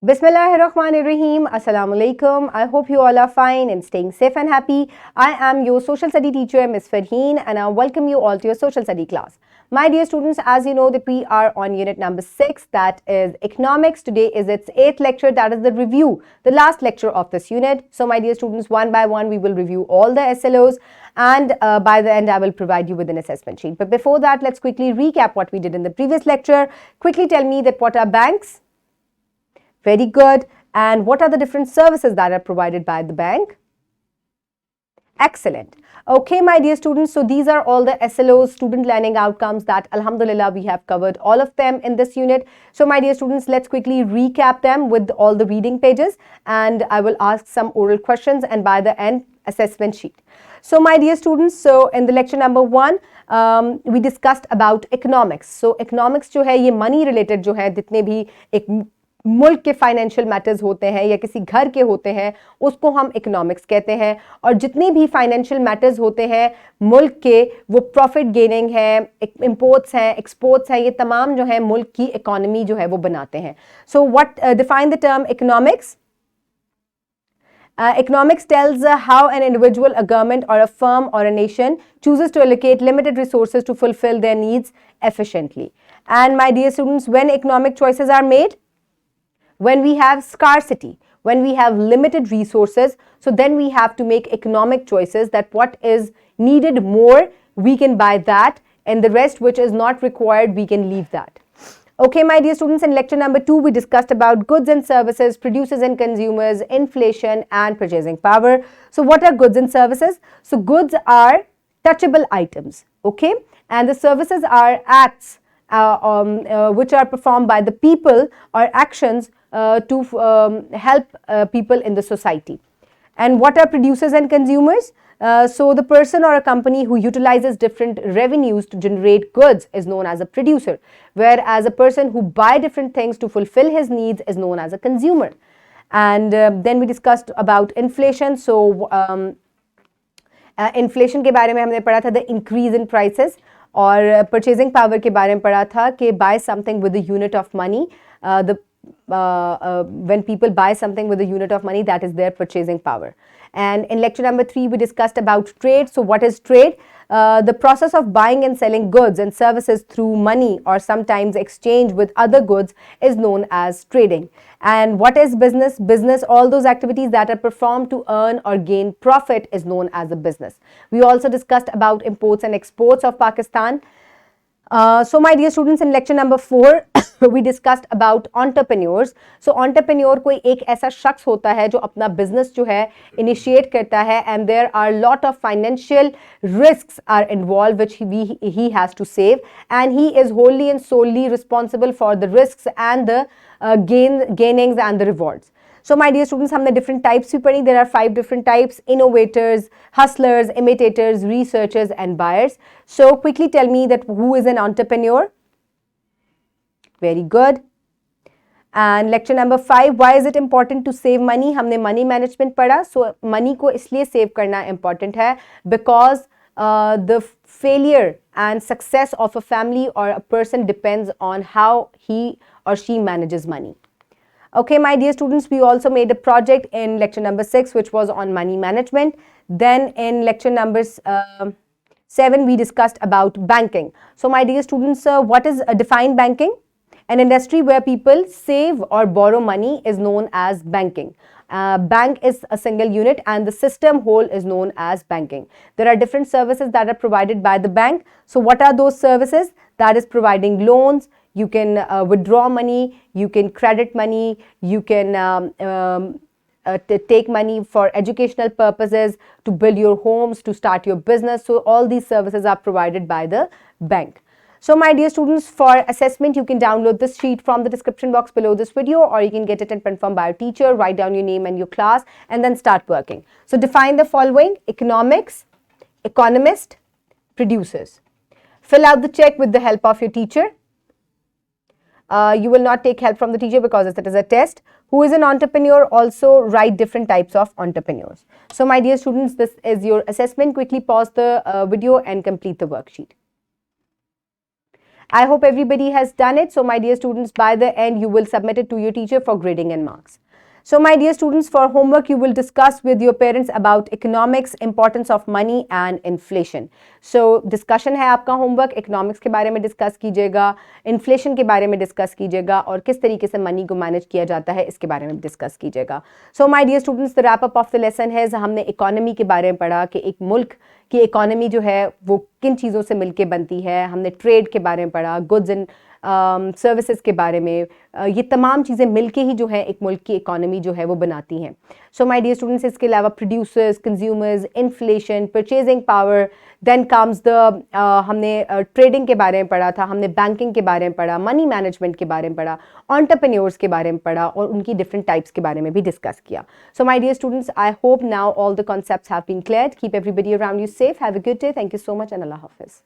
Bismillahirrahmanirrahim. Assalamu alaikum. I hope you all are fine and staying safe and happy. I am your social study teacher, Ms. Farheen, and I welcome you all to your social study class. My dear students, as you know that we are on unit number 6, that is economics. Today is its 8th lecture, that is the review, the last lecture of this unit. So my dear students, one by one we will review all the SLOs, and by the end I will provide you with an assessment sheet. But before that, let's quickly recap what we did in the previous lecture. Quickly tell me that what are banks? Very good. And what are the different services that are provided by the bank? Excellent. Okay, my dear students, so these are all the SLOs, student learning outcomes, that alhamdulillah we have covered all of them in this unit. So my dear students, let's quickly recap them with all the reading pages, and I will ask some oral questions, and by the end, assessment sheet. So my dear students, so in the lecture number 1, we discussed about economics. So economics जो है ये money related जो है जितने भी एक मुल्क के फाइनेंशियल मैटर्स होते हैं या किसी घर के होते हैं उसको हम इकोनॉमिक्स कहते हैं, और जितने भी फाइनेंशियल मैटर्स होते हैं मुल्क के, वो प्रॉफिट गेनिंग है, इंपोर्ट्स हैं, एक्सपोर्ट्स हैं, ये तमाम जो है मुल्क की इकोनॉमी जो है वो बनाते हैं. So what define the term economics? Economics tells how an individual, a government or a firm or a nation chooses to allocate limited resources to fulfill their needs efficiently. And my dear students, when economic choices are made, when we have scarcity, when we have limited resources, so then we have to make economic choices that what is needed more, we can buy that, and the rest which is not required, we can leave that. Okay, my dear students, in lecture number 2, we discussed about goods and services, producers and consumers, inflation and purchasing power. So what are goods and services? So goods are touchable items, okay, and the services are acts which are performed by the people, or actions to help people in the society. And what are producers and consumers? So the person or a company who utilizes different revenues to generate goods is known as a producer, whereas a person who buy different things to fulfill his needs is known as a consumer. And then we discussed about inflation. So inflation के बारे में हमने पढ़ा था the increase in prices, और purchasing power के बारे में पढ़ा था कि buy something with a unit of money, when people buy something with a unit of money, that is their purchasing power. And in lecture number 3, we discussed about trade. So what is trade? The process of buying and selling goods and services through money, or sometimes exchange with other goods, is known as trading. And what is business? Business, all those activities that are performed to earn or gain profit, is known as a business. We also discussed about imports and exports of Pakistan. So my dear students, in lecture number 4, we discussed about entrepreneurs. So entrepreneur कोई एक ऐसा शख्स होता है जो अपना business जो है initiate करता है, and there are lot of financial risks are involved which he has to save, and he is wholly and solely responsible for the risks and the gainings and the rewards. So my dear students, हमने different types भी पढ़ी. There are 5 different types: innovators, hustlers, imitators, researchers and buyers. So quickly tell me that who is an entrepreneur? Very good. And lecture number 5, why is it important to save money? हमने money management पढ़ा. So money को इसलिए save करना important है because the failure and success of a family or a person depends on how he or she manages money. Okay, my dear students, we also made a project in lecture number 6 which was on money management. Then in lecture number 7, we discussed about banking. So my dear students, what is define banking? An industry where people save or borrow money is known as banking. Bank is a single unit and the system whole is known as banking. There are different services that are provided by the bank. So what are those services? That is providing loans. You can withdraw money, you can credit money, you can take money for educational purposes, to build your homes, to start your business. So all these services are provided by the bank. So my dear students, for assessment, you can download this sheet from the description box below this video, or you can get it and confirm by your teacher, write down your name and your class, and then start working. So define the following: economics, economist, producers. Fill out the check with the help of your teacher. You will not take help from the teacher because it is a test. Who is an entrepreneur? Also write different types of entrepreneurs. So my dear students, this is your assessment. Quickly pause the video and complete the worksheet. I hope everybody has done it. So my dear students, by the end, you will submit it to your teacher for grading and marks. So my dear students, for homework, you will discuss with your parents about economics, importance of money and inflation. So discussion है आपका homework, economics के बारे में discuss कीजिएगा, inflation के बारे में discuss कीजिएगा और किस तरीके से money को manage किया जाता है इसके बारे में discuss कीजिएगा. So my dear students, the wrap up of the lesson है हमने economy के बारे में पढ़ा कि एक मुल्क की इकोनॉमी जो है वो किन चीज़ों से मिलके बनती है. हमने ट्रेड के बारे में पढ़ा, गुड्स एंड सर्विसेज के बारे में. ये तमाम चीज़ें मिलके ही जो है एक मुल्क की इकोनॉमी जो है वो बनाती हैं. सो माय डियर स्टूडेंट्स, इसके अलावा producers, consumers, inflation, purchasing power, then comes the हमने ट्रेडिंग के बारे में पढ़ा था, हमने बैंकिंग के बारे में पढ़ा, मनी मैनेजमेंट के बारे में पढ़ा, एंटरप्रेन्योर्स के बारे में पढ़ा और उनकी डिफरेंट टाइप्स के बारे में भी डिस्कस किया. So my dear students, I hope now all the concepts have been cleared. Keep everybody around you safe. Have a good day. Thank you so much and अल्लाह हाफिज़.